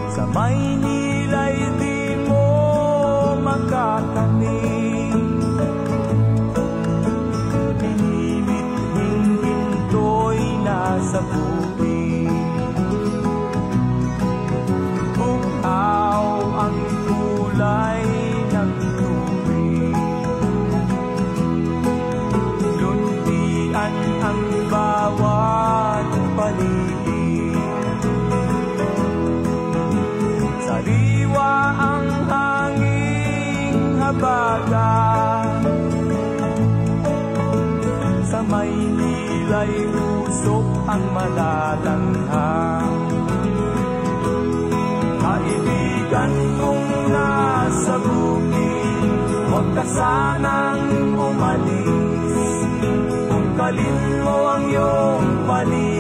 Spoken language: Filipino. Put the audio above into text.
Sa Maynila'y di mo makakanin. Binibit-hing ginto'y nasa bukid. Bukaw ang kulay ng tubig. Luntian ang bawat paligid. Sariwa ang hanging habagat. Sa Maynila'y usok ang malalanghang. Kaibigan kong nasa bukid, huwag ka sanang umalis. Ungkalin mo ang iyong paligid.